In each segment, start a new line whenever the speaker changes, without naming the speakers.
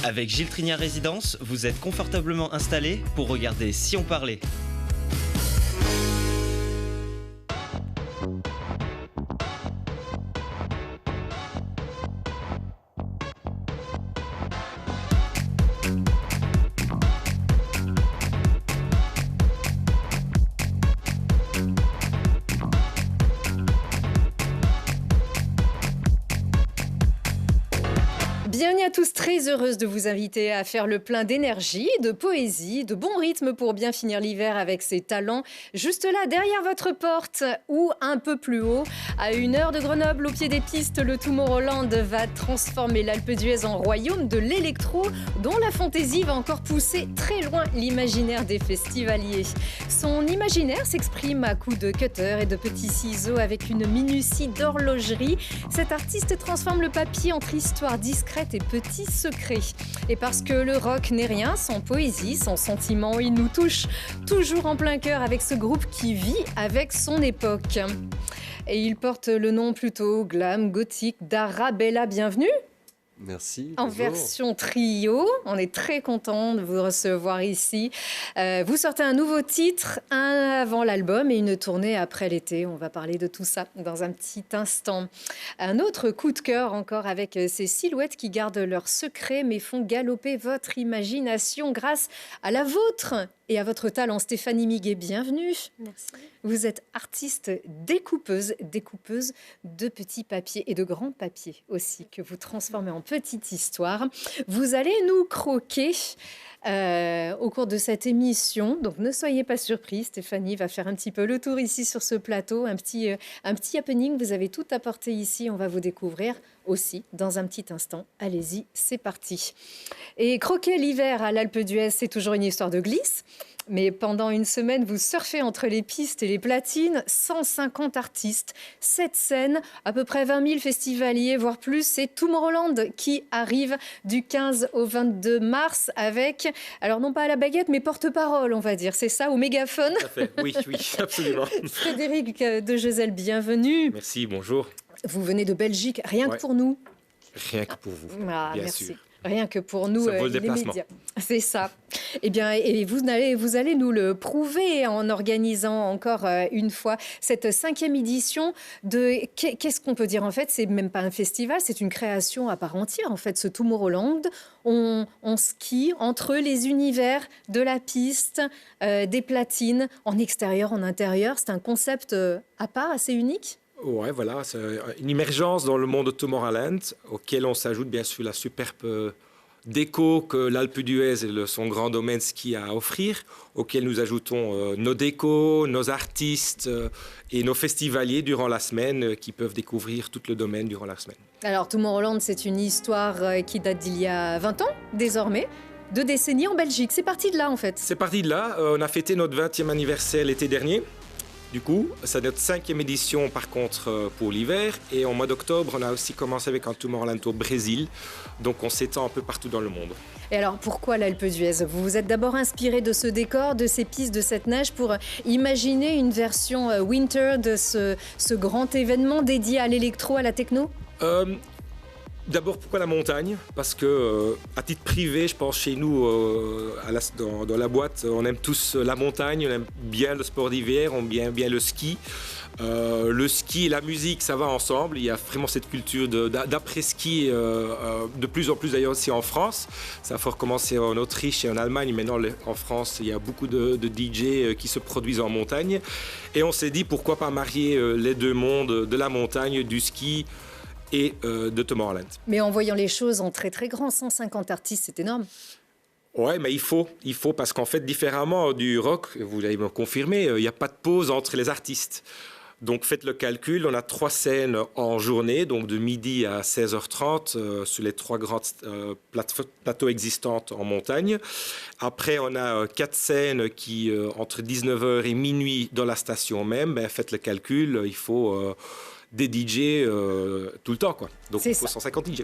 Avec Gilles Trinière Résidence, vous êtes confortablement installé pour regarder Si on parlait.
Bienvenue à tous, très heureuse de vous inviter à faire le plein d'énergie, de poésie, de bon rythme pour bien finir l'hiver avec ses talents. Juste là, derrière votre porte ou un peu plus haut, à 1 heure de Grenoble, au pied des pistes, le Tomorrowland va transformer l'Alpe d'Huez en royaume de l'électro, dont la fantaisie va encore pousser très loin l'imaginaire des festivaliers. Son imaginaire s'exprime à coups de cutter et de petits ciseaux avec une minutie d'horlogerie. Cet artiste transforme le papier entre histoire discrète et petits secrets. Et parce que le rock n'est rien sans poésie, sans sentiment, il nous touche toujours en plein cœur avec ce groupe qui vit avec son époque. Et il porte le nom plutôt glam, gothique d'Arabella. Bienvenue.
Merci.
En
bonjour.
version trio, on est très content de vous recevoir ici. Vous sortez un nouveau titre, un avant l'album et une tournée après l'été. On va parler de tout ça dans un petit instant. Un autre coup de cœur encore avec ces silhouettes qui gardent leur secret mais font galoper votre imagination grâce à la vôtre et à votre talent. Stéphanie Miguet, bienvenue.
Merci.
Vous êtes artiste découpeuse de petits papiers et de grands papiers aussi, que vous transformez en petite histoire. Vous allez nous croquer au cours de cette émission, donc ne soyez pas surpris. Stéphanie va faire un petit peu le tour ici sur ce plateau, un petit happening. Vous avez tout apporté ici, on va vous découvrir aussi dans un petit instant. Allez-y, c'est parti. Et croquer l'hiver à l'Alpe d'Huez, c'est toujours une histoire de glisse. Mais pendant une semaine, vous surfez entre les pistes et les platines, 150 artistes, 7 scènes, à peu près 20 000 festivaliers, voire plus. C'est Tomorrowland qui arrive du 15 au 22 mars avec, alors non pas à la baguette, mais porte-parole, on va dire. C'est ça, au mégaphone.
Tout à fait. Oui, absolument.
Frédéric de Gesel, bienvenue.
Merci, bonjour.
Vous venez de Belgique, rien que pour nous.
Rien que pour vous,
Ah,
bien
merci.
sûr.
Rien que pour nous,
Ça vaut le
les
déplacement.
médias. C'est ça. Eh bien, et vous allez nous le prouver en organisant encore une fois cette 5e édition de... Qu'est-ce qu'on peut dire en fait? C'est même pas un festival, c'est une création à part entière. En fait, ce Tomorrowland, on skie entre les univers de la piste, des platines, en extérieur, en intérieur. C'est un concept à part, assez unique.
Ouais, voilà, c'est une émergence dans le monde de Tomorrowland, auquel on s'ajoute bien sûr la superbe déco que l'Alpe d'Huez et son grand domaine ski a à offrir, auquel nous ajoutons nos décos, nos artistes et nos festivaliers durant la semaine qui peuvent découvrir tout le domaine durant la semaine.
Alors, Tomorrowland, c'est une histoire qui date d'il y a 20 ans, désormais. 2 décennies en Belgique. C'est parti de là, en fait.
C'est parti de là. On a fêté notre 20e anniversaire l'été dernier. Du coup, c'est notre 5e édition par contre pour l'hiver. Et en mois d'octobre, on a aussi commencé avec un Tomorrowland au Brésil. Donc on s'étend un peu partout dans le monde.
Et alors, pourquoi l'Alpe d'Huez? Vous vous êtes d'abord inspiré de ce décor, de ces pistes, de cette neige pour imaginer une version winter de ce grand événement dédié à l'électro, à la techno?
D'abord, pourquoi la montagne? Parce que, à titre privé, je pense chez nous, dans la boîte, on aime tous la montagne, on aime bien le sport d'hiver, on aime bien le ski. Le ski et la musique, ça va ensemble. Il y a vraiment cette culture d'après-ski, de plus en plus d'ailleurs aussi en France. Ça a fort commencé en Autriche et en Allemagne. Maintenant, en France, il y a beaucoup de DJ qui se produisent en montagne. Et on s'est dit, pourquoi pas marier les deux mondes, de la montagne, du ski et de Tomorrowland.
Mais en voyant les choses en très très grand, 150 artistes, c'est énorme.
Ouais, mais il faut parce qu'en fait, différemment du rock, vous l'avez me confirmé, il n'y a pas de pause entre les artistes. Donc faites le calcul, on a 3 scènes en journée, donc de midi à 16h30 sur les 3 grands plateaux existants en montagne. Après, on a 4 scènes qui, entre 19h et minuit dans la station même. Ben, faites le calcul, il faut... des DJ tout le temps, quoi. Donc il faut 150 DJ.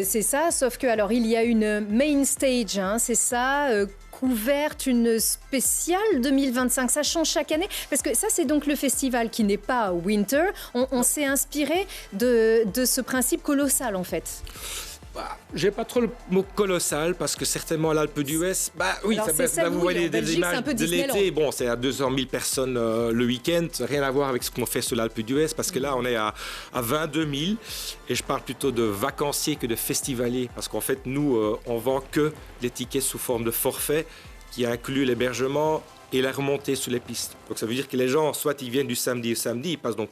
C'est ça, sauf que alors il y a une main stage, hein, c'est ça, couverte, une spéciale 2025. Ça change chaque année, parce que ça c'est donc le festival qui n'est pas winter. On s'est inspiré de ce principe colossal en fait.
J'ai pas trop le mot colossal parce que certainement l'Alpe d'Huez, oui,
Alors,
ça,
c'est ça,
là, vous
oui,
voyez
en
des
Belgique, c'est un
images
peu
de
Disneyland.
l'été. Bon, c'est à 200 000 personnes le week-end, rien à voir avec ce qu'on fait sur l'Alpe d'Huez parce que là, on est à 22 000 et je parle plutôt de vacanciers que de festivaliers parce qu'en fait, nous, on vend que les tickets sous forme de forfait qui inclut l'hébergement et la remontée sur les pistes. Donc ça veut dire que les gens, soit ils viennent du samedi au samedi, ils passent donc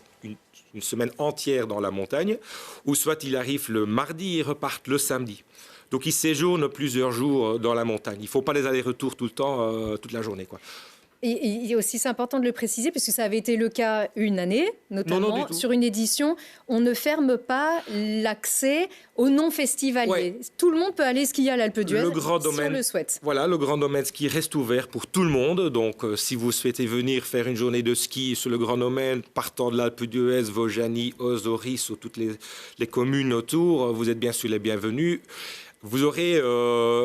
une semaine entière dans la montagne, ou soit ils arrivent le mardi et repartent le samedi. Donc ils séjournent plusieurs jours dans la montagne. Il ne faut pas les allers-retours tout le temps, toute la journée, quoi.
Et aussi, c'est important de le préciser, puisque ça avait été le cas une année, notamment
Non, du tout.
sur une édition, on ne ferme pas l'accès aux non-festivaliers.
Ouais.
Tout le monde peut aller skier à l'Alpe d'Huez
Le grand
si on
domaine.
le souhaite.
Voilà, le grand domaine ski reste ouvert pour tout le monde. Donc, si vous souhaitez venir faire une journée de ski sur le grand domaine, partant de l'Alpe d'Huez, Vaujany, Oz, Oris ou toutes les communes autour, vous êtes bien sûr les bienvenus. Vous aurez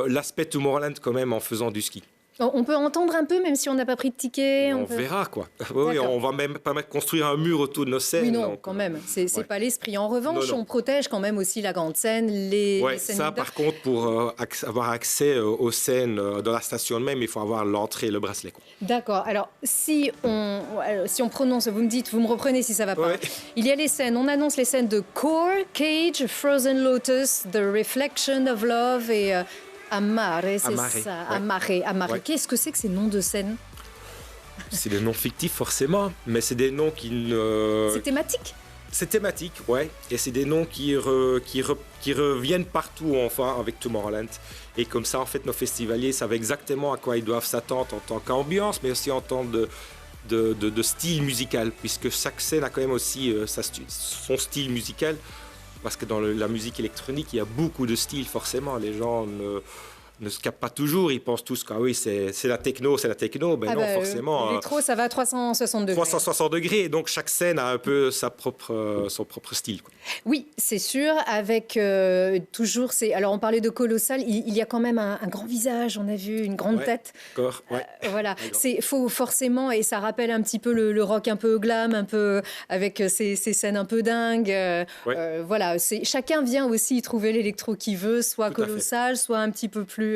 l'aspect Tomorrowland quand même en faisant du ski.
On peut entendre un peu, même si on n'a pas pris de ticket.
On
peut...
verra, quoi. Oui, on va même pas construire un mur autour de nos scènes.
Oui, non,
donc,
quand même. C'est
ouais.
pas l'esprit. En revanche,
Non.
on protège quand même aussi la grande scène, les scènes
ça,
leaders.
par contre, pour avoir accès aux scènes dans la station même, il faut avoir l'entrée et le bracelet, quoi.
D'accord. Alors, si on prononce, vous me dites, vous me reprenez si ça va pas.
Ouais.
Il y a les scènes, on annonce les scènes de Core, Cage, Frozen Lotus, The Reflection of Love et Amare, c'est
Amare,
ça.
ouais.
Amare.
Ouais.
Qu'est-ce que c'est que ces noms de scènes?
C'est des noms fictifs, forcément, mais c'est des noms qui ne...
C'est thématique?
C'est thématique, ouais. Et c'est des noms qui reviennent partout, enfin, avec Tomorrowland. Et comme ça, en fait, nos festivaliers savent exactement à quoi ils doivent s'attendre en tant qu'ambiance, mais aussi en tant de style musical, puisque chaque scène a quand même aussi son style musical. Parce que dans la musique électronique, il y a beaucoup de styles, forcément. Les gens ne se captent pas toujours. Ils pensent tous que oui, c'est la techno. Ben non, forcément.
L'électro, ça va à 360 degrés.
360 degrés. Donc, chaque scène a un peu son propre style, quoi.
Oui, c'est sûr. Avec toujours Alors, on parlait de colossal. Il y a quand même un grand visage. On a vu une grande tête.
D'accord, ouais.
Voilà. Faut forcément, et ça rappelle un petit peu le rock un peu glam, un peu avec ces scènes un peu dingues. Voilà. Chacun vient aussi y trouver l'électro qu'il veut, soit
Tout à
colossal, soit un petit peu plus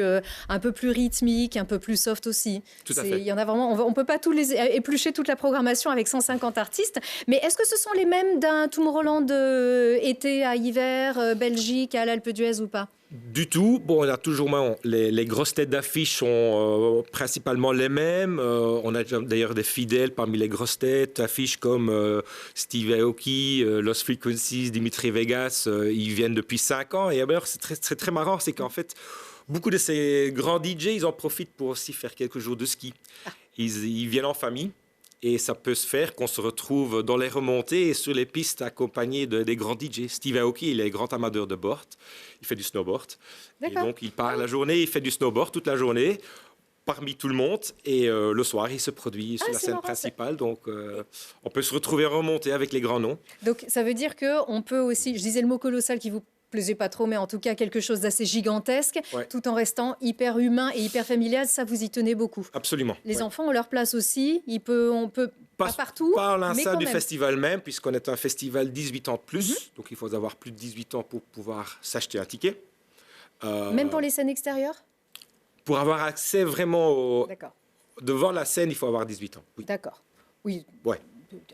rythmique, un peu plus soft aussi.
Tout à fait.
Il y en a vraiment. On peut pas tous les éplucher toute la programmation avec 150 artistes. Mais est-ce que ce sont les mêmes d'un Tomorrowland été à hiver, Belgique, à l'Alpe d'Huez ou pas?
Du tout. Bon, on a toujours les grosses têtes d'affiche sont principalement les mêmes. On a d'ailleurs des fidèles parmi les grosses têtes d'affiche comme Steve Aoki, Lost Frequencies, Dimitri Vegas. Ils viennent depuis 5 ans. Et d'ailleurs, c'est très, très, très marrant, c'est qu'en fait, beaucoup de ces grands DJ, ils en profitent pour aussi faire quelques jours de ski. Ils viennent en famille. Et ça peut se faire qu'on se retrouve dans les remontées et sur les pistes accompagnés des grands DJ. Steve Aoki, il est grand amateur de board. Il fait du snowboard.
D'accord.
Et donc, il part la journée, il fait du snowboard toute la journée, parmi tout le monde. Et le soir, il se produit sur la scène
marrant,
principale. Donc, on peut se retrouver en remontée avec les grands noms.
Donc, ça veut dire qu'on peut aussi... Je disais le mot colossal qui vous plaisait pas trop, mais en tout cas quelque chose d'assez gigantesque, tout en restant hyper humain et hyper familial. Ça, vous y tenez beaucoup.
Absolument.
Les enfants ont leur place aussi. On peut pas partout,
pas
mais
sein
quand
du
même.
festival même, puisqu'on est un festival 18 ans de plus. Donc, il faut avoir plus de 18 ans pour pouvoir s'acheter un ticket.
Même pour les scènes extérieures?
Pour avoir accès vraiment
D'accord.
devant la scène, il faut avoir 18 ans. Oui.
D'accord. Oui.
Ouais.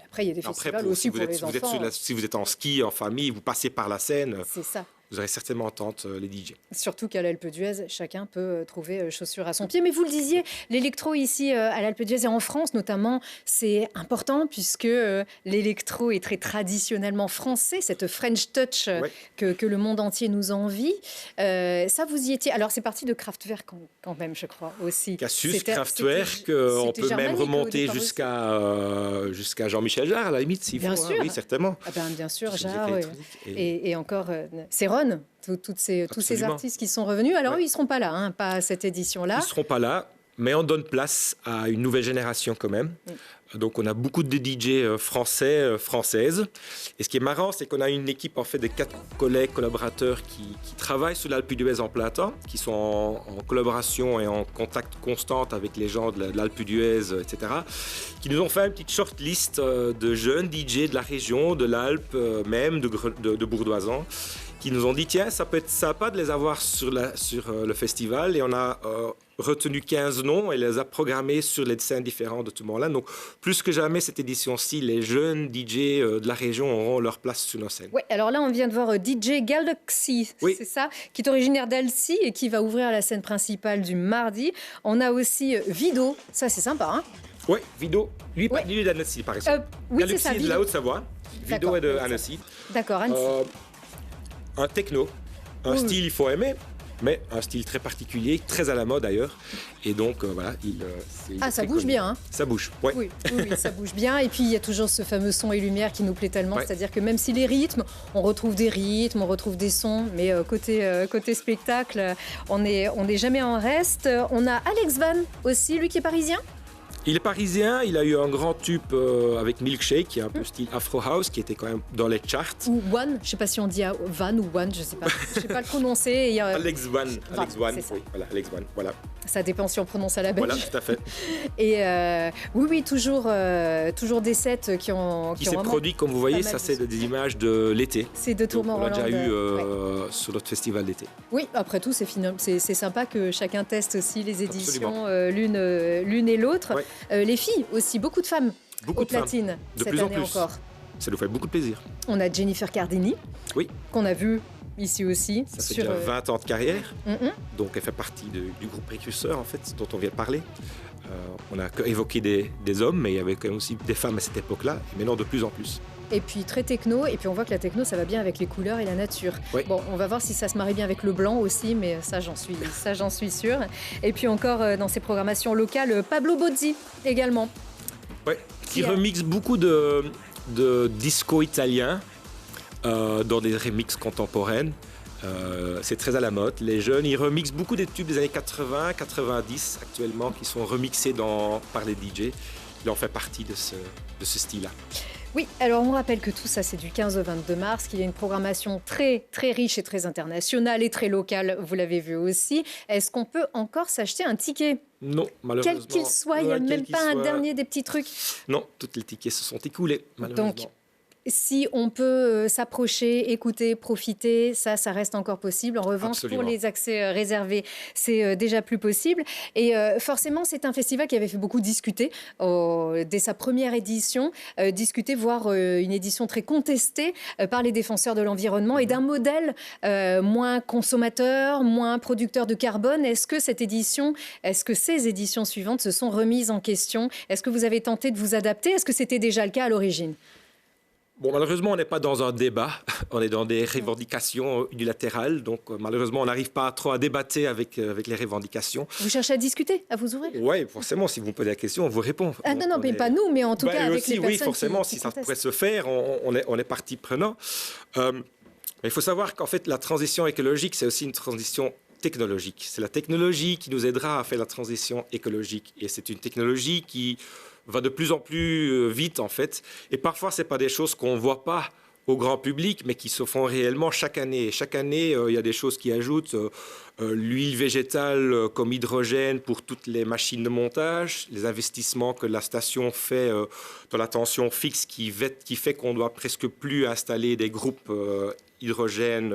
Après, il y a des festivals aussi pour les enfants.
Si vous êtes en ski, en famille, vous passez par la scène,
C'est ça.
vous aurez certainement entendre les DJ.
Surtout qu'à l'Alpe d'Huez, chacun peut trouver chaussures à son pied. Mais vous le disiez, l'électro ici à l'Alpe d'Huez et en France notamment, c'est important puisque l'électro est très traditionnellement français, cette French touch que le monde entier nous envie. Ça, vous y étiez. Alors, c'est parti de Kraftwerk quand même, je crois, aussi.
Cassius, Kraftwerk, on peut même remonter jusqu'à Jean-Michel Jarre, à la limite, s'il faut.
Bien sûr.
Oui, certainement.
Ah ben, bien sûr,
Musique
Jarre.
électronique.
Et encore, Céron, tous ces artistes qui sont revenus. Alors, eux, ils ne seront pas là, pas à cette édition-là.
Ils ne seront pas là, mais on donne place à une nouvelle génération quand même. Donc, on a beaucoup de DJ français, françaises. Et ce qui est marrant, c'est qu'on a une équipe en fait de 4 collègues, collaborateurs qui travaillent sur l'Alpe d'Huez en plein temps, qui sont en collaboration et en contact constant avec les gens de l'Alpe d'Huez, etc., qui nous ont fait une petite short list de jeunes DJ de la région, de l'Alpe, même de Bourdoisan, qui nous ont dit tiens, ça peut être sympa de les avoir sur le festival. Et on a retenu 15 noms et les a programmés sur les scènes différentes de Tomorrowland. Donc, plus que jamais, cette édition-ci, les jeunes DJ de la région auront leur place sur nos scènes.
Oui, alors là, on vient de voir DJ Galaxy,
Oui.
c'est ça, qui est originaire d'Alcy et qui va ouvrir la scène principale du mardi. On a aussi Vido, ça c'est sympa, hein?
Oui, Vido, lui,
Ouais.
lui est d'Annecy, par exemple.
Oui, c'est
Galaxy
ça,
est de
Vido.
la Haute-Savoie. Vido
D'accord,
est de
oui, ça.
Annecy.
D'accord, Annecy.
Un techno, un
Oui,
style il faut aimer, mais un style très particulier, très à la mode d'ailleurs. Et donc voilà, il
Ah,
est
ça
très
bouge
connu.
bien, hein?
Ça bouge, ouais.
Oui, ça bouge bien. Et puis, il y a toujours ce fameux son et lumière qui nous plaît tellement.
Ouais.
C'est-à-dire que même si les rythmes, on retrouve des rythmes, on retrouve des sons, mais côté spectacle, on n'est jamais en reste. On a Alex Van aussi, lui qui est parisien.
Il est parisien, il a eu un grand tube avec Milkshake, qui est un peu style Afro House, qui était quand même dans les charts.
Ou One, je ne sais pas si on dit Van ou One, je ne sais pas. Je ne sais pas le prononcer. Et,
Alex Van,
c'est ça.
oui, voilà, Alex Van, voilà.
Ça dépend si on prononce à la belge.
Voilà, tout à fait.
Et oui, toujours des sets qui ont
Qui s'est
vraiment-
produit, comme vous voyez,
pas mal
ça
de
c'est
sons.
des images de l'été.
C'est de
Donc, on l'a déjà
Tourment-Roland.
eu
Ouais.
sur notre festival d'été.
Oui, après tout, c'est sympa que chacun teste aussi les éditions
Absolument.
l'une et l'autre.
Ouais.
Les filles aussi, beaucoup de femmes
Beaucoup
au
de femmes,
platine
de
cette
plus en
année
plus.
encore.
Ça nous fait beaucoup de plaisir.
On a Jennifer Cardini,
Oui.
qu'on a vu ici aussi.
Ça fait déjà 20 ans de carrière,
Mhm.
donc elle fait partie du groupe précurseur en fait, dont on vient de parler. On a évoqué des hommes, mais il y avait quand même aussi des femmes à cette époque-là, et maintenant de plus en plus.
Et puis très techno, et puis on voit que la techno, ça va bien avec les couleurs et la nature.
Oui.
Bon, on va voir si ça se marie bien avec le blanc aussi, mais ça j'en suis sûre. Et puis encore dans ces programmations locales, Pablo Bozzi également.
Ouais. Qui
Qui a-
remixe beaucoup de disco italien dans des remixes contemporaines. C'est très à la mode. Les jeunes, ils remixent beaucoup des tubes des années 80, 90 actuellement, qui sont remixés par les DJ. Il en fait partie de ce style-là.
Oui, alors on rappelle que tout ça c'est du 15 au 22 mars, qu'il y a une programmation très très riche et très internationale et très locale, vous l'avez vu aussi. Est-ce qu'on peut encore s'acheter un ticket?
Non, malheureusement.
Quel qu'il soit, il n'y a
Ouais, quel
même
qu'il
pas un
soit.
dernier des petits trucs.
Non, tous les tickets se sont écoulés, malheureusement.
Donc, si on peut s'approcher, écouter, profiter, ça reste encore possible. En revanche,
Absolument.
pour les accès réservés, c'est déjà plus possible. Et forcément, c'est un festival qui avait fait beaucoup discuter dès sa première édition, discuter, voire une édition très contestée par les défenseurs de l'environnement et d'un modèle moins consommateur, moins producteur de carbone. Est-ce que ces éditions suivantes se sont remises en question? Est-ce que vous avez tenté de vous adapter? Est-ce que c'était déjà le cas à l'origine?
Bon, malheureusement, on n'est pas dans un débat, on est dans des revendications unilatérales, donc malheureusement, on n'arrive pas trop à débattre avec les revendications.
Vous cherchez à discuter, à vous ouvrir?
Oui, forcément, si vous me posez la question, on vous répond.
Ah
Donc,
non,
on
mais
est-
pas nous, mais en tout
Bah,
cas avec
aussi,
les personnes
oui, forcément,
qui
si ça
contestent.
pourrait se faire, on est partie prenant. Mais il faut savoir qu'en fait, la transition écologique, c'est aussi une transition technologique. C'est la technologie qui nous aidera à faire la transition écologique. Et c'est une technologie qui va de plus en plus vite, en fait. Et parfois, ce n'est pas des choses qu'on ne voit pas au grand public, mais qui se font réellement chaque année. Et chaque année, il y a des choses qui ajoutent l'huile végétale comme hydrogène pour toutes les machines de montage, les investissements que la station fait dans la tension fixe qui fait qu'on doit presque plus installer des groupes hydrogène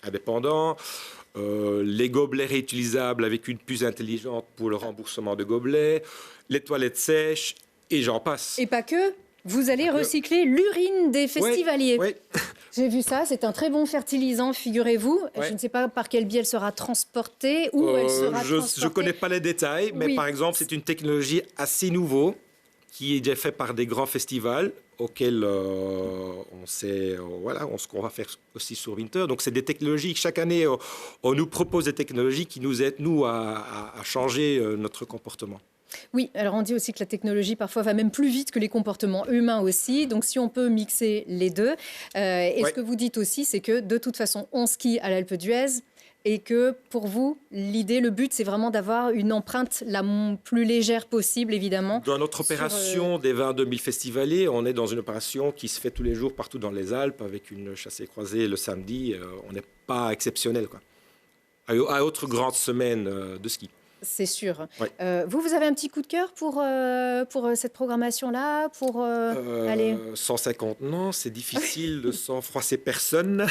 indépendants. Les gobelets réutilisables avec une puce intelligente pour le remboursement de gobelets, les toilettes sèches, et j'en passe.
Et pas que, vous allez
Pas que.
recycler l'urine des festivaliers.
Ouais.
J'ai vu ça, c'est un très bon fertilisant, figurez-vous.
Ouais.
Je ne sais pas par quel biais elle sera transportée, où elle sera
Je
transportée.
ne connais pas les détails, mais
Oui.
par exemple, c'est une technologie assez nouveau qui est déjà fait par des grands festivals auxquels on sait ce qu'on va faire aussi sur Winter. Donc, c'est des technologies. Chaque année, on nous propose des technologies qui nous aident, nous, à changer notre comportement.
Oui, alors on dit aussi que la technologie parfois va même plus vite que les comportements humains aussi. Donc si on peut mixer les deux. Et ce
Ouais.
que vous dites aussi, c'est que de toute façon, on skie à l'Alpe d'Huez. Et que pour vous, le but, c'est vraiment d'avoir une empreinte la plus légère possible, évidemment.
Dans notre
Sur,
opération des 22 000 festivaliers, on est dans une opération qui se fait tous les jours partout dans les Alpes avec une chassée-croisée le samedi. On n'est pas exceptionnel, quoi. À autre grande semaine de ski.
C'est sûr.
Ouais.
Vous avez un petit coup de cœur pour cette programmation-là allez.
150, non, c'est difficile de s'en froisser personne.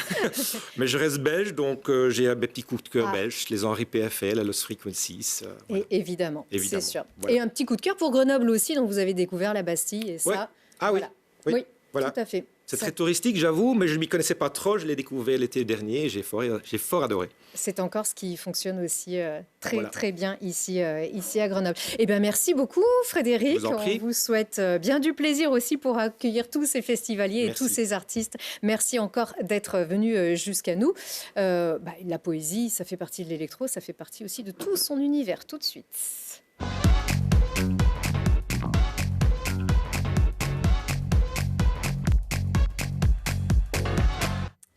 Mais je reste belge, donc j'ai mes petits coups de cœur belges, les Henri PFL, Lost Frequencies.
Et évidemment, c'est sûr.
Voilà.
Et un petit coup de cœur pour Grenoble aussi, donc vous avez découvert la Bastille et ça.
Ouais. Ah
voilà.
oui, voilà.
Tout à fait.
C'est très touristique, j'avoue, mais je ne m'y connaissais pas trop. Je l'ai découvert l'été dernier et j'ai fort adoré.
C'est encore ce qui fonctionne aussi très bien ici à Grenoble. Eh bien, merci beaucoup, Frédéric. On vous souhaite bien du plaisir aussi pour accueillir tous ces festivaliers et tous ces artistes. Merci encore d'être venu jusqu'à nous. La poésie, ça fait partie de l'électro, ça fait partie aussi de tout son univers. Tout de suite.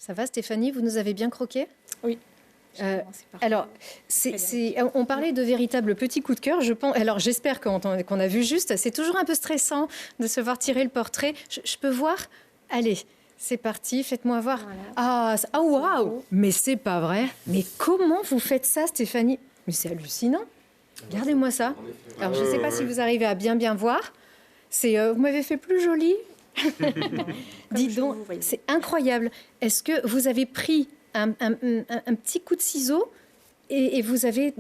Ça va, Stéphanie? Vous nous avez bien croqué?
Oui.
Alors, on parlait de véritables petits coups de cœur. Je pense. Alors, j'espère qu'on a vu juste. C'est toujours un peu stressant de se voir tirer le portrait. Je peux voir? Allez, c'est parti. Faites-moi voir. Voilà. Ah, waouh! Mais c'est pas vrai. Mais comment vous faites ça, Stéphanie? Mais c'est hallucinant. Regardez-moi ça. Alors, je ne sais pas si vous arrivez à bien voir. Vous m'avez fait plus jolie. Dis donc, c'est incroyable. Est-ce que vous avez pris un petit coup de ciseau et vous avez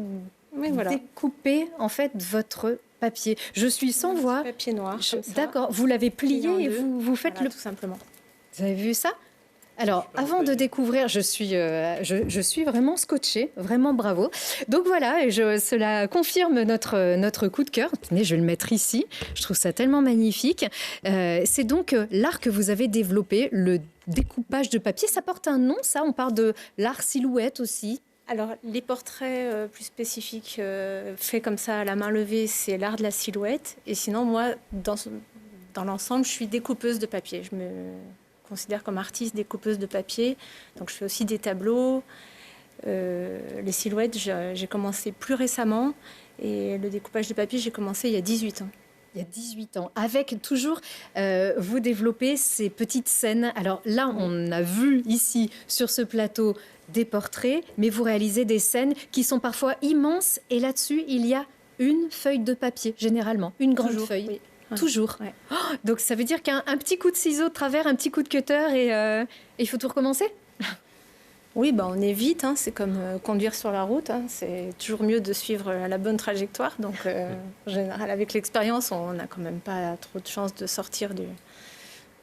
découpé en fait votre papier? Je suis sans voix.
Papier noir.
D'accord. Vous l'avez plié et vous faites tout
simplement.
Vous avez vu ça? Alors, avant de découvrir, je suis vraiment scotchée, vraiment bravo. Donc voilà, cela confirme notre coup de cœur. Tenez, je vais le mettre ici. Je trouve ça tellement magnifique. C'est donc l'art que vous avez développé, le découpage de papier. Ça porte un nom, ça? On parle de l'art silhouette aussi.
Alors, les portraits plus spécifiques faits comme ça à la main levée, c'est l'art de la silhouette. Et sinon, moi, dans l'ensemble, je suis découpeuse de papier. Je me considère comme artiste découpeuse de papier. Donc je fais aussi des tableaux. Les silhouettes, j'ai commencé plus récemment. Et le découpage de papier, j'ai commencé il y a 18 ans.
Il y a 18 ans. Avec toujours, vous développez ces petites scènes. Alors là, on a vu ici, sur ce plateau, des portraits, mais vous réalisez des scènes qui sont parfois immenses. Et là-dessus, il y a une feuille de papier, généralement. Une grande feuille. Oui. Toujours. Ouais. Oh, donc ça veut dire qu'un petit coup de ciseau de travers, un petit coup de cutter et il faut tout recommencer?
Oui, on est vite. C'est comme conduire sur la route. C'est toujours mieux de suivre la bonne trajectoire. Donc en général, avec l'expérience, on n'a quand même pas trop de chance de sortir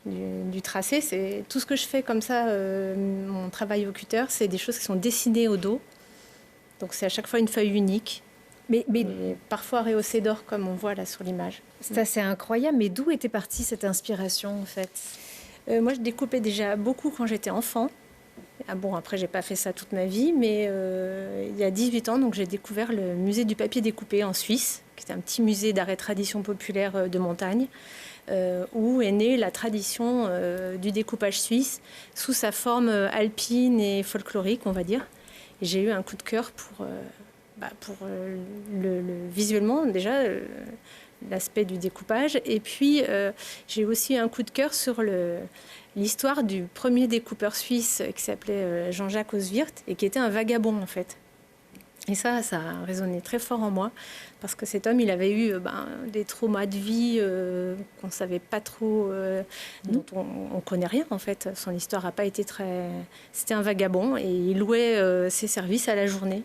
du tracé. C'est tout ce que je fais comme ça. Mon travail au cutter, c'est des choses qui sont dessinées au dos. Donc c'est à chaque fois une feuille unique. Mais parfois rehaussée d'or, comme on voit là sur l'image.
Ça, c'est incroyable. Mais d'où était partie cette inspiration, en fait?
Moi, je découpais déjà beaucoup quand j'étais enfant. Après, j'ai pas fait ça toute ma vie, mais il y a 18 ans, donc j'ai découvert le musée du papier découpé en Suisse, qui est un petit musée d'art et tradition populaire de montagne, où est née la tradition du découpage suisse sous sa forme alpine et folklorique, on va dire. Et j'ai eu un coup de cœur pour visuellement déjà l'aspect du découpage, et puis j'ai aussi un coup de cœur sur l'histoire du premier découpeur suisse qui s'appelait Jean-Jacques Oswirt et qui était un vagabond en fait. Et ça a résonné très fort en moi parce que cet homme, il avait eu des traumas de vie qu'on ne savait pas trop, dont on ne connaît rien en fait. Son histoire n'a pas été très... C'était un vagabond et il louait ses services à la journée.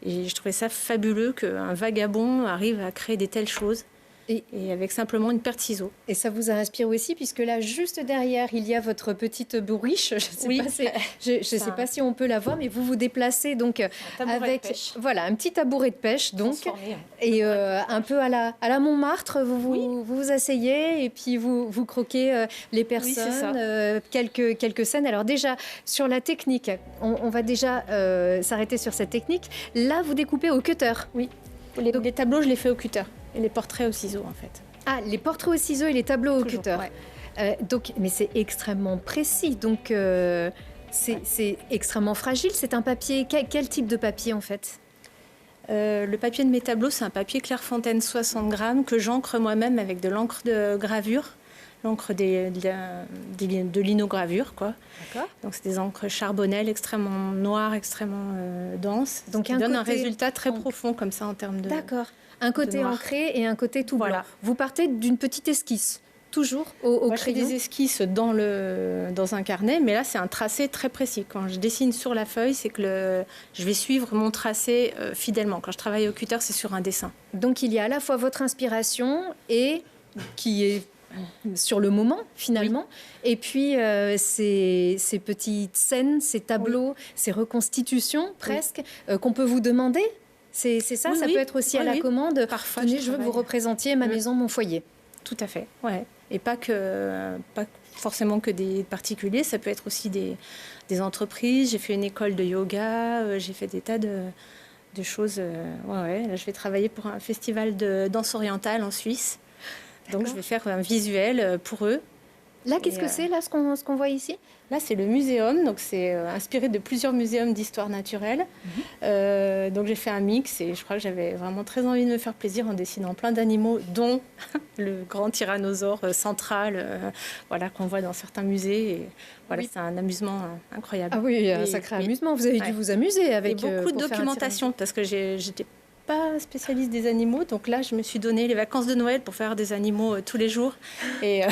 Et je trouvais ça fabuleux qu'un vagabond arrive à créer des telles choses et avec simplement une paire de ciseaux.
Et ça vous a inspiré aussi, puisque là, juste derrière, il y a votre petite bourriche. Je ne sais pas si on peut la voir, mais vous vous déplacez donc avec un petit tabouret de pêche. Donc, et un peu à la Montmartre, vous asseyez et puis vous croquez les personnes, quelques scènes. Alors déjà, sur la technique, on va déjà s'arrêter sur cette technique. Là, vous découpez au cutter.
Oui, les tableaux, je les fais au cutter. Et les portraits au ciseau, en fait.
Ah, les portraits au ciseau et les tableaux au cutter. Ouais. Mais c'est extrêmement précis. Donc, c'est extrêmement fragile. C'est un papier... Quel type de papier, en fait?
Le papier de mes tableaux, c'est un papier Clairefontaine 60 grammes que j'encre moi-même avec de l'encre de gravure. l'encre de linogravure, quoi.
D'accord.
Donc c'est des encres charbonnelles extrêmement noires, extrêmement denses.
Donc,
qui
un
donne un
côté
résultat très
en-
profond comme ça en termes de...
D'accord. Un côté
noir.
ancré et un côté tout blanc.
Voilà.
Vous partez d'une petite esquisse, toujours au
Moi, je fais
crayon.
des esquisses dans un carnet, mais là, c'est un tracé très précis. Quand je dessine sur la feuille, c'est que je vais suivre mon tracé fidèlement. Quand je travaille au cutter, c'est sur un dessin.
Donc il y a à la fois votre inspiration et qui est sur le moment finalement, et puis ces petites scènes, ces tableaux, ces reconstitutions presque qu'on peut vous demander. C'est ça,
Oui,
ça
oui.
peut être aussi à
Oui,
la
oui.
commande.
Parfois,
Tenez,
je
je veux que vous
travaille.
représentiez ma maison, mon foyer.
Tout à fait, ouais. Et pas forcément que des particuliers, ça peut être aussi des entreprises. J'ai fait une école de yoga, j'ai fait des tas de choses. Ouais. Là, je vais travailler pour un festival de danse orientale en Suisse. Donc, je vais faire un visuel pour eux.
Là, qu'est-ce
Et,
que c'est là, ce qu'on voit ici?
Là, c'est le muséum, donc c'est inspiré de plusieurs muséums d'histoire naturelle. Donc j'ai fait un mix et je crois que j'avais vraiment très envie de me faire plaisir en dessinant plein d'animaux, dont le grand tyrannosaure central, voilà, qu'on voit dans certains musées. Et voilà,
Oui.
c'est un amusement incroyable.
Ah oui, un
Et-
sacré
oui.
amusement. Vous avez dû
Ouais.
vous amuser
Et
avec
beaucoup de
pour faire un
documentation parce que j'étais pas spécialiste des animaux, donc là je me suis donné les vacances de Noël pour faire des animaux tous les jours et,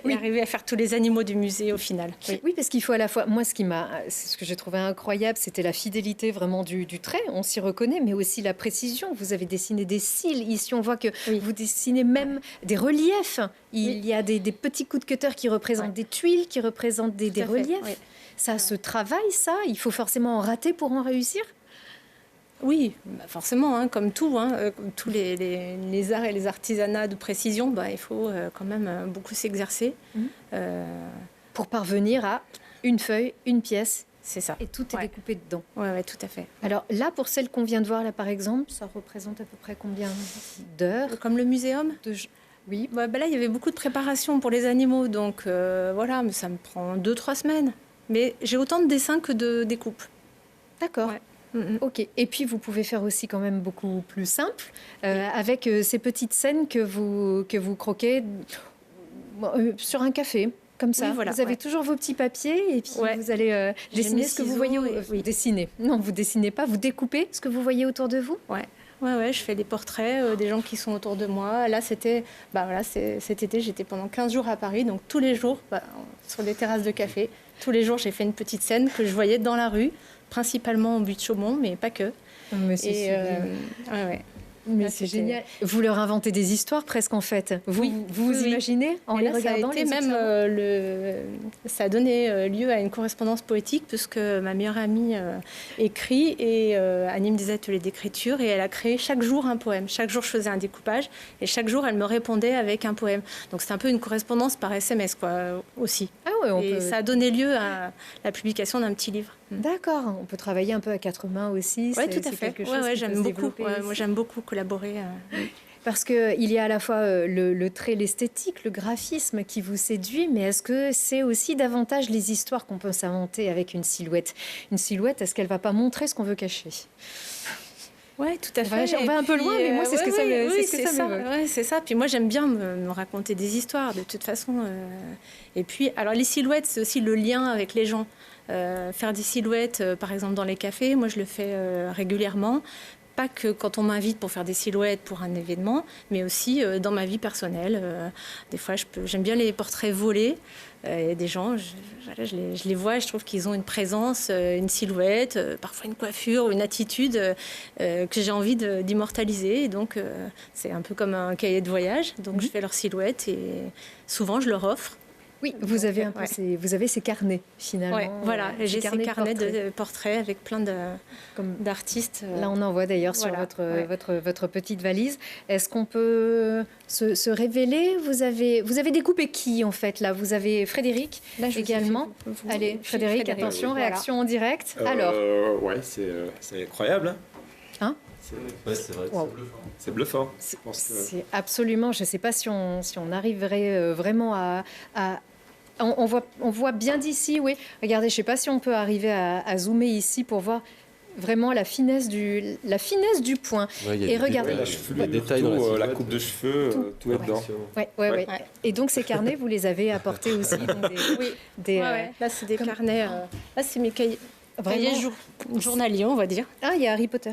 et arriver à faire tous les animaux du musée au final. Oui.
Oui, parce qu'il faut à la fois. Moi, ce que j'ai trouvé incroyable, c'était la fidélité vraiment du trait. On s'y reconnaît, mais aussi la précision. Vous avez dessiné des cils. Ici, on voit que
Oui.
vous dessinez même des reliefs. Il
Oui.
y a des petits coups de cutter qui représentent
Ouais.
des tuiles, qui représentent des
Tout à fait,
reliefs.
oui.
Ça se travaille, ça. Il faut forcément en rater pour en réussir.
Oui, bah forcément, hein, comme tout, comme tous les arts et les artisanats de précision, bah, il faut quand même beaucoup s'exercer.
Mhm.
Euh,
Pour parvenir à une feuille, une pièce,
c'est ça.
et tout est
Ouais.
découpé dedans.
Ouais, tout à fait.
Alors là, pour celle qu'on vient de voir là, par exemple, ça représente à peu près combien d'heures
Comme le muséum,
Oui.
bah, là, il y avait beaucoup de préparation pour les animaux, donc voilà, mais ça me prend 2-3 semaines. Mais j'ai autant de dessins que de découpes.
D'accord.
Ouais. Mhm.
Ok. Et puis vous pouvez faire aussi quand même beaucoup plus simple avec ces petites scènes que vous croquez sur un café. Comme ça,
Oui, voilà,
vous avez
ouais.
toujours vos petits papiers et puis
Ouais.
vous allez
J'ai
dessiner
mes
ce que vous
ciseaux
voyez.
oui.
Dessiner. Non, vous dessinez pas, vous découpez ce que vous voyez autour de vous.
Ouais, je fais des portraits des gens qui sont autour de moi. Là, cet été, j'étais pendant 15 jours à Paris, donc tous les jours, sur des terrasses de café, tous les jours, j'ai fait une petite scène que je voyais dans la rue, principalement au but de Chaumont, mais pas que.
Mais c'est
Et ouais.
Mais
Là,
c'est
c'était-
génial. Vous leur inventez des histoires presque en fait. Vous
Oui,
vous
oui, oui.
imaginez en
Et
les
là, ça a
regardant
été
les
même
observant
ça a donné lieu à une correspondance poétique puisque ma meilleure amie écrit et anime des ateliers d'écriture et elle a créé chaque jour un poème. Chaque jour, je faisais un découpage et chaque jour, elle me répondait avec un poème. Donc c'est un peu une correspondance par SMS quoi aussi.
Ah ouais, on
Et
peut.
ça a donné lieu à la publication d'un petit livre.
D'accord, on peut travailler un peu à quatre mains aussi.
Oui,
c'est-
tout à
c'est
fait.
quelque chose
Ouais,
qui peut
j'aime
se
beaucoup.
développer
Ouais,
aussi.
moi, j'aime beaucoup collaborer.
Parce qu'il y a à la fois le trait, l'esthétique, le graphisme qui vous séduit, mais est-ce que c'est aussi davantage les histoires qu'on peut s'inventer avec une silhouette? Une silhouette, est-ce qu'elle va pas montrer ce qu'on veut cacher?
Oui, tout à
On va-
fait.
on va un peu loin, mais moi, c'est ce que ça me- c'est ce que ça
ça.
m'évoque.
Ouais, c'est ça. Puis moi, j'aime bien me raconter des histoires, de toute façon. Et puis, alors les silhouettes, c'est aussi le lien avec les gens. Faire des silhouettes, par exemple, dans les cafés, moi, je le fais régulièrement. Pas que quand on m'invite pour faire des silhouettes pour un événement, mais aussi dans ma vie personnelle. Des fois, j'aime bien les portraits volés. Il y a des gens, je les vois, je trouve qu'ils ont une présence, une silhouette, parfois une coiffure, une attitude que j'ai envie d'immortaliser. Et donc, c'est un peu comme un cahier de voyage. Donc, je fais leur silhouette et souvent, je leur offre.
Oui, vous avez un peu
Ouais.
vous avez ces carnets finalement.
Ouais, voilà, et j'ai ces carnets
portraits.
de portraits avec plein
Comme
d'artistes.
là, on en voit d'ailleurs sur
voilà, ouais.
votre petite valise. Est-ce qu'on peut se révéler vous avez découpé qui en fait là? Vous avez Frédéric
Là, je vous ai fait
également.
vous-
Allez,
je suis
Frédéric, attention,
voilà.
réaction en direct. Alors,
Ouais, c'est incroyable. Hein.
Hein
Ouais, c'est vrai.
Wow.
C'est bluffant.
c'est
Je pense que-
c'est absolument. Je ne sais pas si on arriverait vraiment à on voit bien d'ici. Oui, regardez, je ne sais pas si on peut arriver à zoomer ici pour voir vraiment la finesse du point.
Ouais, il y a
Et
des
regardez.
détails,
La chevelure,
des détails dans la
la
silhouette.
coupe de cheveux, tout est dedans.
Ouais.
Ouais.
Et donc ces carnets, vous les avez apportés aussi. Donc
Oui.
des,
Là, c'est des
comme-
carnets. Là, c'est mes cahiers
vraiment.
journaliers, on va dire.
Ah, il y a Harry Potter.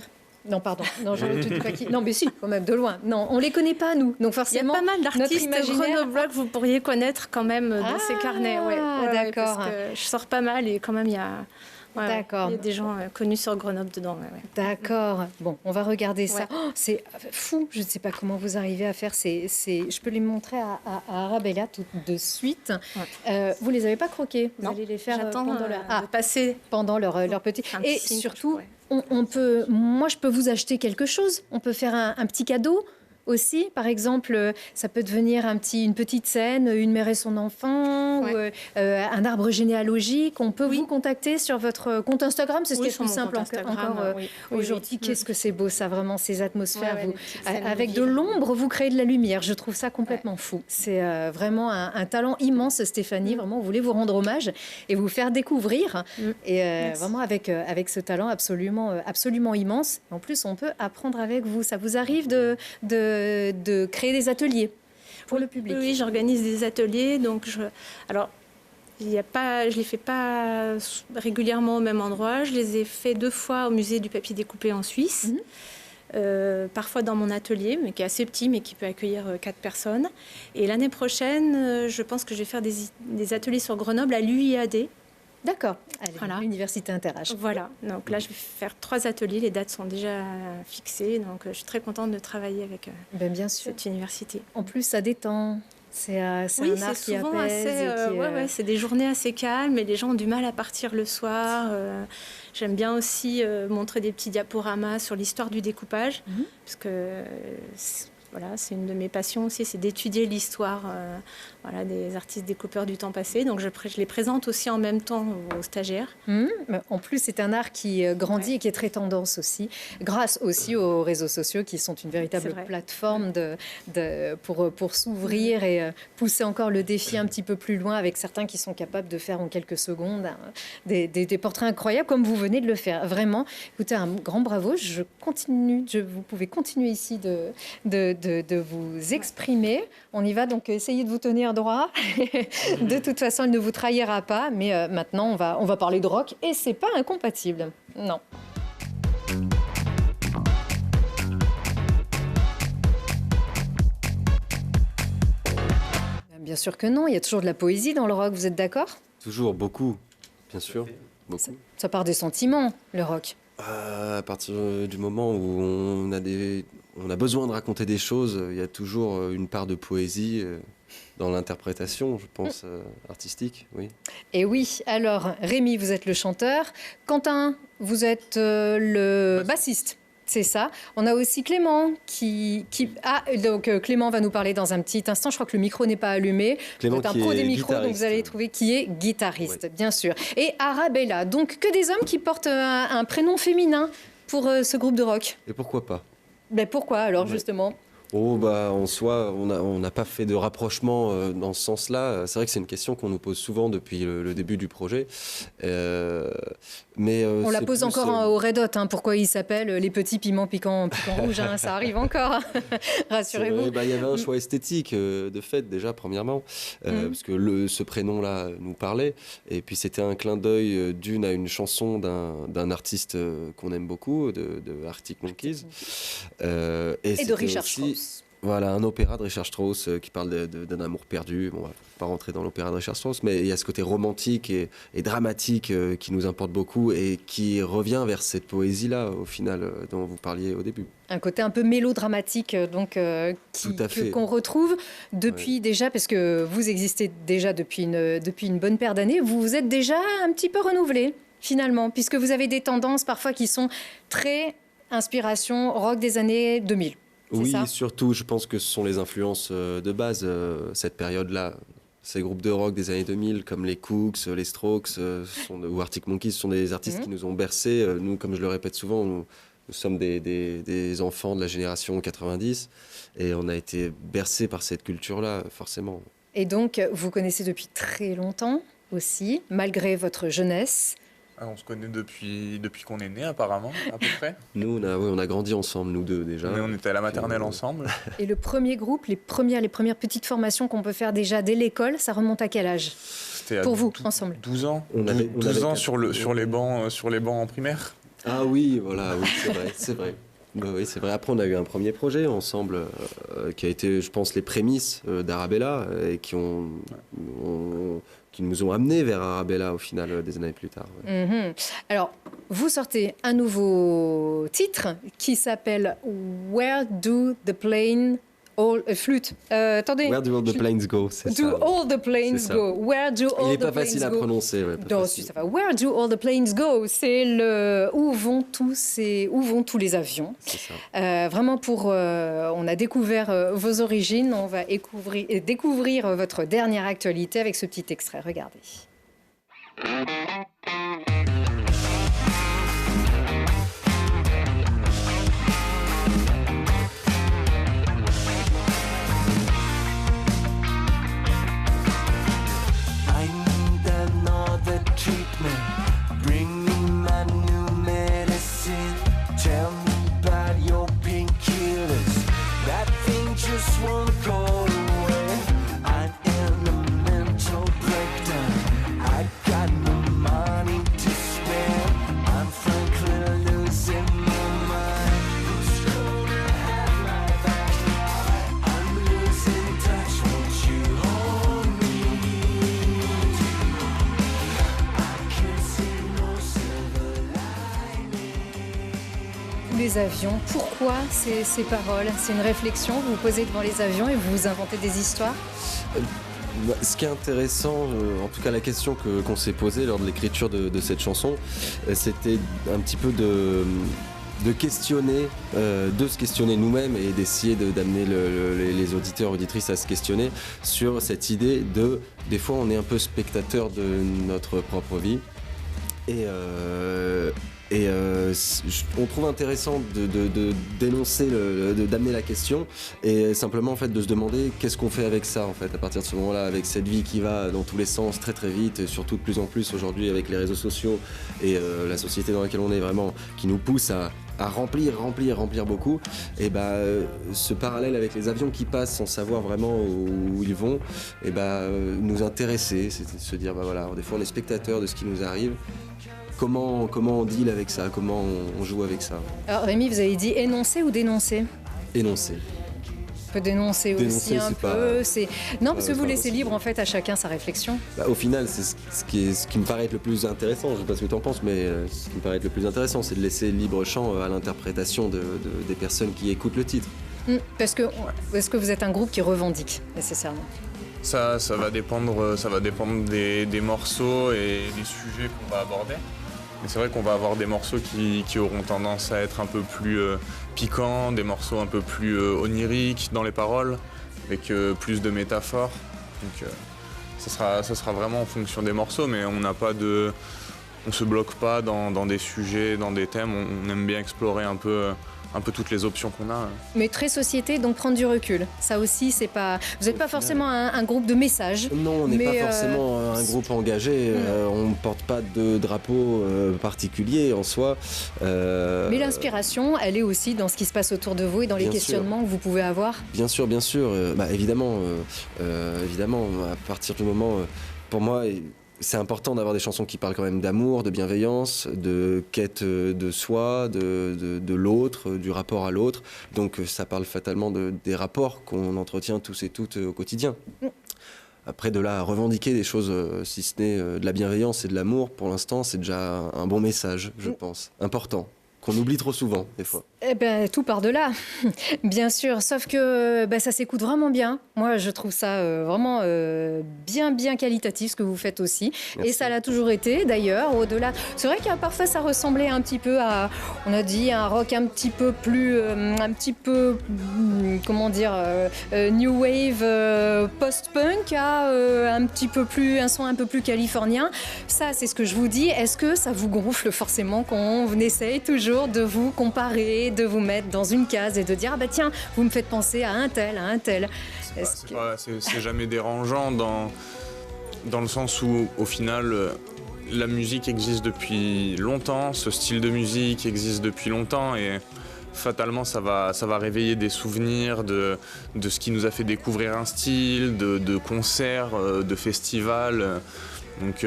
Non, pardon. Non, je ne dis pas qui. Non, mais si, quand même, de loin. Non, on les connaît pas, nous. Donc
Il y a
forcément.
pas mal
notre
d'artistes
imaginaire-
grenoblois que vous pourriez connaître quand même dans ces carnets.
D'accord.
Parce que je sors pas mal et quand même, il y a...
D'accord.
Il y a des gens connus sur Grenoble dedans.
D'accord. Bon, on va regarder ça.
Ouais.
Oh, c'est fou. Je ne sais pas comment vous arrivez à faire. Je peux les montrer à Arabella tout de suite.
Ouais.
Vous les avez pas croqués. Vous
Non,
allez les faire
J'attends
pendant leur...
de passer
pendant leur petit.
un
Et
petit signe que
surtout,
je pourrais.
on peut. Moi, je peux vous acheter quelque chose. On peut faire un petit cadeau. Aussi, par exemple, ça peut devenir une petite scène, une mère et son enfant,
Ouais.
ou un arbre généalogique. On peut
Oui.
vous contacter sur votre compte Instagram, c'est ce qui est
sur
plus
mon
simple
compte Instagram,
encore
oui.
aujourd'hui. Qu'est-ce que c'est beau ça, vraiment, ces atmosphères.
Ouais,
vous,
les petites scènes
avec
de
de
vie.
l'ombre, vous créez de la lumière. Je trouve ça complètement fou. C'est vraiment un talent immense, Stéphanie. Vraiment, vous voulez vous rendre hommage et vous faire découvrir. Et
Merci.
vraiment, avec ce talent absolument immense. En plus, on peut apprendre avec vous. Ça vous arrive de créer des ateliers pour le public?
Oui, j'organise des ateliers. Donc alors, je ne les fais pas régulièrement au même endroit. Je les ai fait 2 fois au musée du papier découpé en Suisse. Parfois dans mon atelier, mais qui est assez petit, mais qui peut accueillir 4 personnes. Et l'année prochaine, je pense que je vais faire des ateliers sur Grenoble à l'UIAD.
D'accord. Allez,
Voilà.
l'université Inter-H.
Voilà, donc là je vais faire 3 ateliers, les dates sont déjà fixées, donc je suis très contente de travailler avec
Bien sûr.
cette université.
En plus, ça détend. C'est
Oui,
un art
c'est
qui
souvent
apaise.
assez.
Et qui,
C'est des journées assez calmes et les gens ont du mal à partir le soir. J'aime bien aussi montrer des petits diaporamas sur l'histoire du découpage, parce que c'est une de mes passions aussi, c'est d'étudier l'histoire des artistes découpeurs du temps passé. Donc je les présente aussi en même temps aux stagiaires.
Mais en plus, c'est un art qui grandit et qui est très tendance aussi, grâce aussi aux réseaux sociaux qui sont une véritable
C'est vrai.
plateforme pour s'ouvrir et pousser encore le défi un petit peu plus loin avec certains qui sont capables de faire en quelques secondes des portraits incroyables comme vous venez de le faire. Vraiment, écoutez, un grand bravo. Vous pouvez continuer ici de vous exprimer. On y va, donc essayez de vous tenir droit. De toute façon, il ne vous trahira pas. Mais maintenant, on va parler de rock et c'est pas incompatible. Non. Bien sûr que non. Il y a toujours de la poésie dans le rock. Vous êtes d'accord?
Toujours, beaucoup, bien sûr. Beaucoup.
Ça part des sentiments, le rock.
À partir du moment où on a besoin de raconter des choses, il y a toujours une part de poésie dans l'interprétation, je pense, artistique, oui.
Et oui, alors Rémi, vous êtes le chanteur. Quentin, vous êtes le bassiste. C'est ça. On a aussi Clément donc Clément va nous parler dans un petit instant. Je crois que le micro n'est pas allumé.
Clément
vous êtes un
qui
pro
est
des micros, donc vous
guitariste.
allez trouver qui est guitariste,
Oui.
bien sûr. Et Arabella, donc que des hommes qui portent un prénom féminin pour ce groupe de rock.
Et pourquoi pas?
Mais pourquoi alors
Ouais.
justement?
En soi, on n'a pas fait de rapprochement dans ce sens-là. C'est vrai que c'est une question qu'on nous pose souvent depuis le début du projet.
On la pose encore au Red Hot. Pourquoi ils s'appellent les petits piments piquants rouges? Ça arrive encore. Rassurez-vous.
Il y avait un choix esthétique, de fait, déjà, premièrement, parce que ce prénom-là nous parlait. Et puis, c'était un clin d'œil à une chanson d'un artiste qu'on aime beaucoup, de Arctic Monkeys.
Et de Richard
aussi,
Strauss.
Voilà, un opéra de Richard Strauss qui parle d'un amour perdu. Bon, on va pas rentrer dans l'opéra de Richard Strauss, mais il y a ce côté romantique et dramatique qui nous importe beaucoup et qui revient vers cette poésie-là, au final, dont vous parliez au début.
Un côté un peu mélodramatique,
Tout à fait.
qu'on retrouve depuis déjà, parce que vous existez déjà depuis une bonne paire d'années, vous vous êtes déjà un petit peu renouvelé, finalement, puisque vous avez des tendances parfois qui sont très inspiration rock des années 2000.
Oui,
ça
surtout, je pense que ce sont les influences de base, cette période-là. Ces groupes de rock des années 2000, comme les Cooks, les Strokes ou Arctic Monkeys, sont des artistes qui nous ont bercés. Nous, comme je le répète souvent, nous sommes des enfants de la génération 90 et on a été bercés par cette culture-là, forcément.
Et donc, vous connaissez depuis très longtemps aussi, malgré votre jeunesse.
On se connaît depuis qu'on est né, apparemment, à peu près.
Nous, on a grandi ensemble, nous deux déjà.
Mais on était à la maternelle ensemble.
Et le premier groupe, les premières petites formations qu'on peut faire déjà dès l'école, ça remonte à quel âge pour vous, ensemble?
12 ans.
On avait
12 ans sur les bancs en primaire.
Ah oui, voilà, oui, c'est vrai. Bah oui, c'est vrai. Après, on a eu un premier projet ensemble qui a été, je pense, les prémices d'Arabella et qui nous ont amenés vers Arabella au final des années plus tard. Ouais.
Alors, vous sortez un nouveau titre qui s'appelle Where Do the Plane Flûte. Attendez.
Where do all the planes go? C'est ça.
Do all the planes go. Where do all the planes go?
Il n'est pas facile à prononcer. Ouais,
Non, si, ça va. Where do all the planes go? C'est où vont tous les avions.
C'est ça.
Vraiment on a découvert vos origines. On va découvrir votre dernière actualité avec ce petit extrait. Regardez. Les avions, pourquoi ces paroles? C'est une réflexion, vous vous posez devant les avions et vous inventez des histoires?
Ce qui est intéressant, en tout cas la question qu'on s'est posée lors de l'écriture de cette chanson, c'était un petit peu de questionner, de se questionner nous-mêmes et d'essayer d'amener les auditeurs, auditrices à se questionner sur cette idée des fois on est un peu spectateur de notre propre vie et on trouve intéressant de dénoncer, d'amener la question et simplement en fait de se demander qu'est-ce qu'on fait avec ça en fait à partir de ce moment-là, avec cette vie qui va dans tous les sens très très vite et surtout de plus en plus aujourd'hui avec les réseaux sociaux et la société dans laquelle on est vraiment qui nous pousse à remplir beaucoup et ce parallèle avec les avions qui passent sans savoir vraiment où ils vont et nous intéresser, c'était de se dire voilà, des fois on est spectateur de ce qui nous arrive. Comment on deal avec ça? Comment on joue avec ça?
Alors Rémi, vous avez dit énoncer ou dénoncer?
Énoncer.
On peut dénoncer aussi un peu. Non, parce que vous laissez libre en fait à chacun sa réflexion.
Au final, c'est ce qui me paraît être le plus intéressant. Je ne sais pas ce que tu en penses, mais ce qui me paraît être le plus intéressant, c'est de laisser libre champ à l'interprétation des personnes qui écoutent le titre.
Parce que est-ce que vous êtes un groupe qui revendique nécessairement?
Ça va dépendre des morceaux et des sujets qu'on va aborder. Mais c'est vrai qu'on va avoir des morceaux qui auront tendance à être un peu plus piquants, des morceaux un peu plus oniriques dans les paroles, avec plus de métaphores. Donc ça sera vraiment en fonction des morceaux, mais on se bloque pas dans des sujets, dans des thèmes. On aime bien explorer un peu toutes les options qu'on a.
Mais très société, donc prendre du recul. Ça aussi, c'est pas. Vous n'êtes pas forcément un groupe de messages.
Non, on n'est pas forcément un groupe engagé. On ne porte pas de drapeau particulier en soi.
Mais l'inspiration, elle est aussi dans ce qui se passe autour de vous et dans les questionnements que vous pouvez avoir.
Bien sûr. Évidemment, à partir du moment, pour moi. C'est important d'avoir des chansons qui parlent quand même d'amour, de bienveillance, de quête de soi, de l'autre, du rapport à l'autre. Donc ça parle fatalement des rapports qu'on entretient tous et toutes au quotidien. Après, de là à revendiquer des choses, si ce n'est de la bienveillance et de l'amour, pour l'instant, c'est déjà un bon message, je pense. Important, qu'on oublie trop souvent, des fois.
Eh bien, tout part de là, bien sûr. Sauf que ça s'écoute vraiment bien. Moi, je trouve ça vraiment bien qualitatif, ce que vous faites aussi. Merci. Et ça l'a toujours été, d'ailleurs, au-delà. C'est vrai que parfois, ça ressemblait un petit peu à, on a dit, un rock un petit peu plus, comment dire, new wave, post-punk, à un son un peu plus californien. Ça, c'est ce que je vous dis. Est-ce que ça vous gonfle forcément qu'on essaye toujours de vous comparer, de vous mettre dans une case et de dire tiens, vous me faites penser à un tel.
C'est jamais dérangeant dans le sens où au final la musique existe depuis longtemps, ce style de musique existe depuis longtemps et fatalement ça va réveiller des souvenirs de ce qui nous a fait découvrir un style, de concerts, de festivals. Donc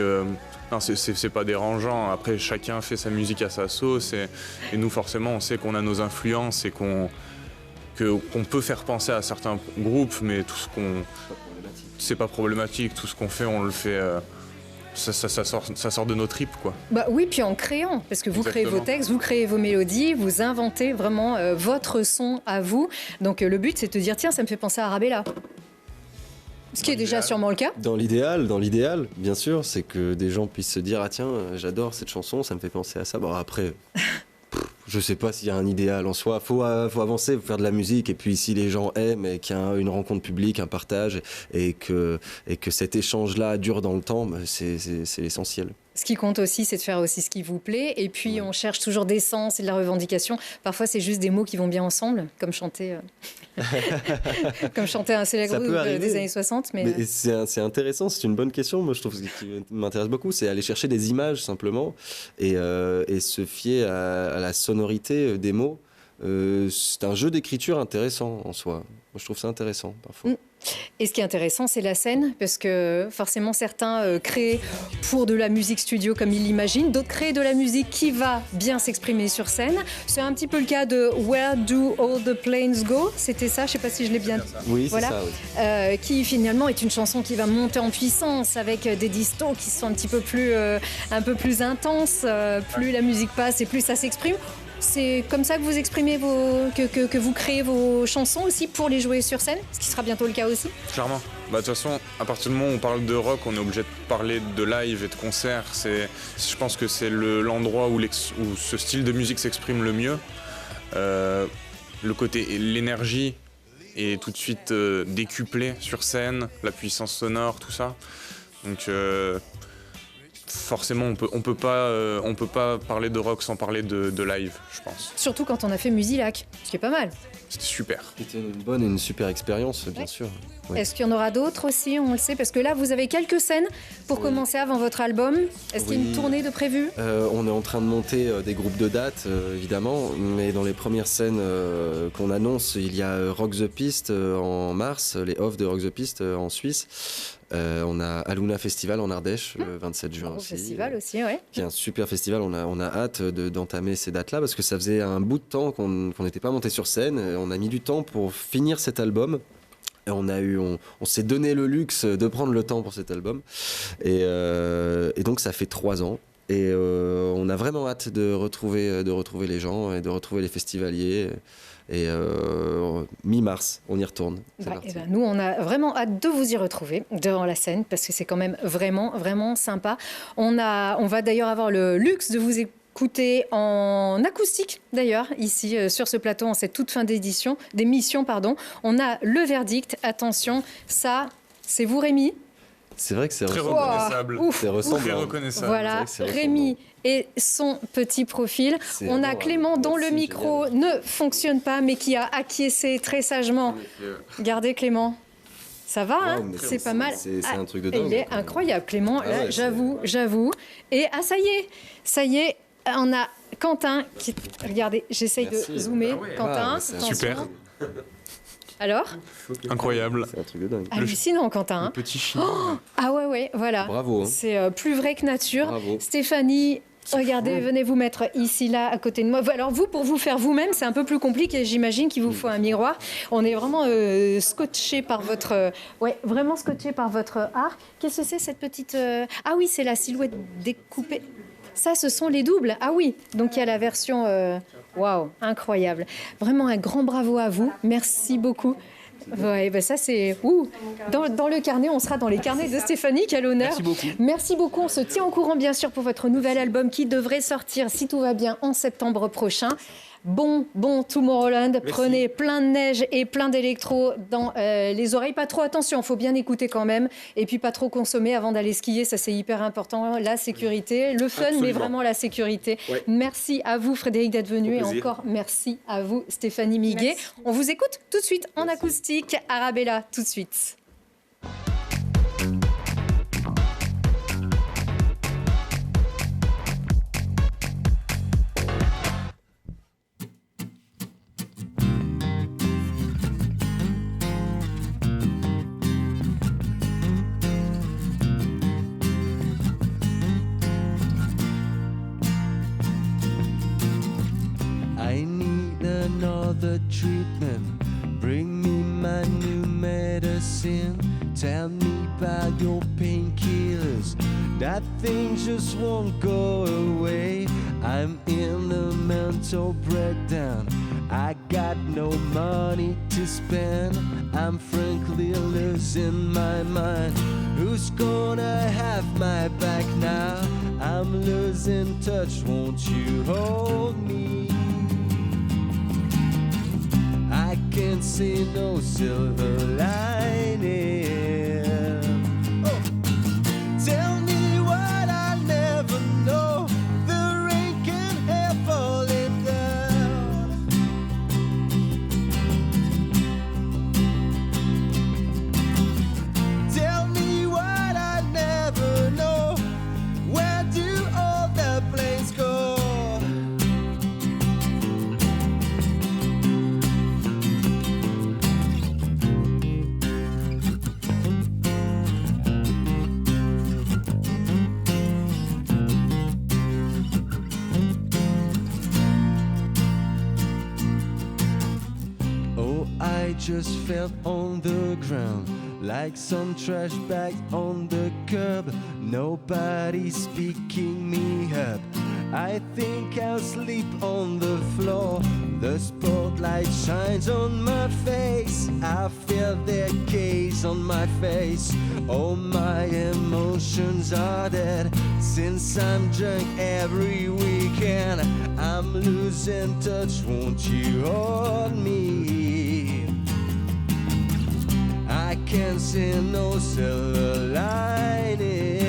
non, c'est pas dérangeant. Après, chacun fait sa musique à sa sauce et nous forcément on sait qu'on a nos influences et qu'on peut faire penser à certains groupes, mais c'est pas problématique. Tout ce qu'on fait, on le fait. Ça sort de nos tripes, quoi.
Bah oui, puis en créant, parce que vous créez vos textes, vous créez vos mélodies, vous inventez vraiment votre son à vous. Donc le but, c'est de dire, tiens, ça me fait penser à Arabella. Ce qui est déjà sûrement le cas.
Dans l'idéal, bien sûr, c'est que des gens puissent se dire, ah tiens, j'adore cette chanson, ça me fait penser à ça. Bon, après... Je sais pas s'il y a un idéal en soi. Faut avancer, faut faire de la musique. Et puis si les gens aiment et qu'il y a une rencontre publique, un partage, et que cet échange-là dure dans le temps, c'est l'essentiel.
Ce qui compte aussi, c'est de faire aussi ce qui vous plaît. Et puis, on cherche toujours des sens et de la revendication. Parfois, c'est juste des mots qui vont bien ensemble, comme chanter, un célèbre groupe des années 60.
Mais c'est intéressant, c'est une bonne question. Moi, je trouve ce qui m'intéresse beaucoup, c'est aller chercher des images, simplement, et se fier à la sonorité des mots. C'est un jeu d'écriture intéressant en soi. Moi, je trouve ça intéressant, parfois.
Et ce qui est intéressant, c'est la scène, parce que forcément, certains créent pour de la musique studio comme ils l'imaginent, d'autres créent de la musique qui va bien s'exprimer sur scène. C'est un petit peu le cas de Where Do All the Planes Go? C'était ça, je ne sais pas si je l'ai bien dit.
Oui,
voilà.
C'est ça, oui.
Qui finalement est une chanson qui va monter en puissance avec des distos qui sont un petit peu plus, un peu plus intenses. Plus la musique passe et plus ça s'exprime. C'est comme ça que vous exprimez que vous créez vos chansons aussi pour les jouer sur scène, ce qui sera bientôt le cas aussi.
Clairement. De toute façon, à partir du moment où on parle de rock, on est obligé de parler de live et de concert. Je pense que c'est l'endroit où ce style de musique s'exprime le mieux. L'énergie est tout de suite décuplée sur scène, la puissance sonore, tout ça. Donc forcément, on peut pas parler de rock sans parler de live, je pense.
Surtout quand on a fait Musilac, ce qui est pas mal.
C'était super.
C'était une bonne et une super expérience, bien sûr. Ouais.
Est-ce qu'il y en aura d'autres aussi, on le sait? Parce que là, vous avez quelques scènes pour commencer avant votre album. Est-ce qu'il y a une tournée de prévue?
On est en train de monter des groupes de dates, évidemment. Mais dans les premières scènes qu'on annonce, il y a Rock the Piste en mars, les off de Rock the Piste en Suisse. On a Aluna Festival en Ardèche le 27 juin aussi.
Festival aussi, ouais.
Qui est un super festival. On a hâte d'entamer ces dates-là parce que ça faisait un bout de temps qu'on n'était pas monté sur scène. On a mis du temps pour finir cet album. Et on s'est donné le luxe de prendre le temps pour cet album. Et donc ça fait 3 ans. Et on a vraiment hâte de retrouver les gens et de retrouver les festivaliers. Et mi-mars, on y retourne.
Nous, on a vraiment hâte de vous y retrouver devant la scène parce que c'est quand même vraiment, vraiment sympa. On va d'ailleurs avoir le luxe de vous écouter en acoustique, d'ailleurs, ici sur ce plateau, en cette toute fin d'émission. On a le verdict. Attention, ça, c'est vous, Rémi?
C'est vrai que c'est
très reconnaissable.
C'est ressemblant.
Très reconnaissable.
Voilà, Rémi et son petit profil. On a Clément dont le micro ne fonctionne pas, mais qui a acquiescé très sagement. Regardez Clément. Ça va, hein? C'est pas mal.
C'est un truc de dingue.
Il est incroyable, Clément. Là, j'avoue. Et ça y est, on a Quentin qui... Regardez, j'essaye de zoomer. Quentin,
super.
Alors?
Incroyable.
C'est un truc de dingue.
Hallucinant, Quentin.
Le petit chien.
Ah ouais, voilà.
Bravo. Hein.
C'est plus vrai que nature.
Bravo.
Stéphanie, regardez, venez vous mettre ici, là, à côté de moi. Alors vous, pour vous faire vous-même, c'est un peu plus compliqué. J'imagine qu'il vous faut un miroir. On est vraiment scotché par votre... vraiment scotché par votre art. Qu'est-ce que c'est, cette petite... Ah oui, c'est la silhouette découpée. Ça, ce sont les doubles. Ah oui, donc il y a la version... Waouh, incroyable. Vraiment un grand bravo à vous. Merci beaucoup. Ouais, ça c'est... Dans le carnet, on sera dans les carnets de Stéphanie, quel honneur.
Merci beaucoup.
Merci beaucoup. On se tient au courant, bien sûr, pour votre nouvel album qui devrait sortir, si tout va bien, en septembre prochain. Bon Tomorrowland, merci. Prenez plein de neige et plein d'électro dans les oreilles. Pas trop, attention, il faut bien écouter quand même. Et puis pas trop consommer avant d'aller skier, ça c'est hyper important. La sécurité, le fun, absolument. Mais vraiment la sécurité. Ouais. Merci à vous Frédéric d'être venu et encore merci à vous Stéphanie Miguet. Merci. On vous écoute tout de suite en acoustique. Arabella, tout de suite.
the treatment. Bring me my new medicine. Tell me about your painkillers. That thing just won't go away. I'm in a mental breakdown. I got no money to spend. I'm frankly losing my mind. Who's gonna have my back now? I'm losing touch, won't you hold me? I can't see no silver lining. Oh. Tell me what I never know. The rain can help falling down. Tell me what I never know. Where do all the planes go? Oh, I just fell on the ground like some trash bag on the curb. Nobody's picking me up. I think I'll sleep on the floor. The spotlight shines on my face. I feel their gaze on my face. All my emotions are dead. Since I'm drunk every weekend, I'm losing touch, won't you hold me? I can't see no silver lining.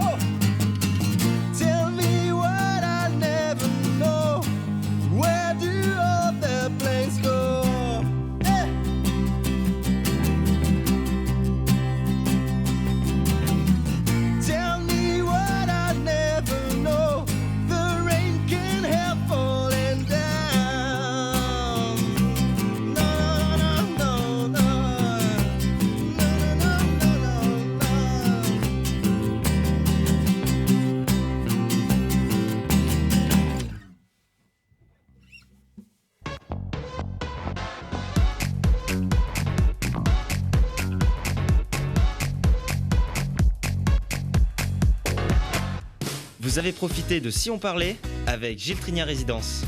Oh. Tell me what I never know. Where do all the planes go? Eh. Tell me what I never know. The rain can help falling down. No, no, no, no.
Vous avez profité de Si on parlait avec Gilles Trigna Résidence.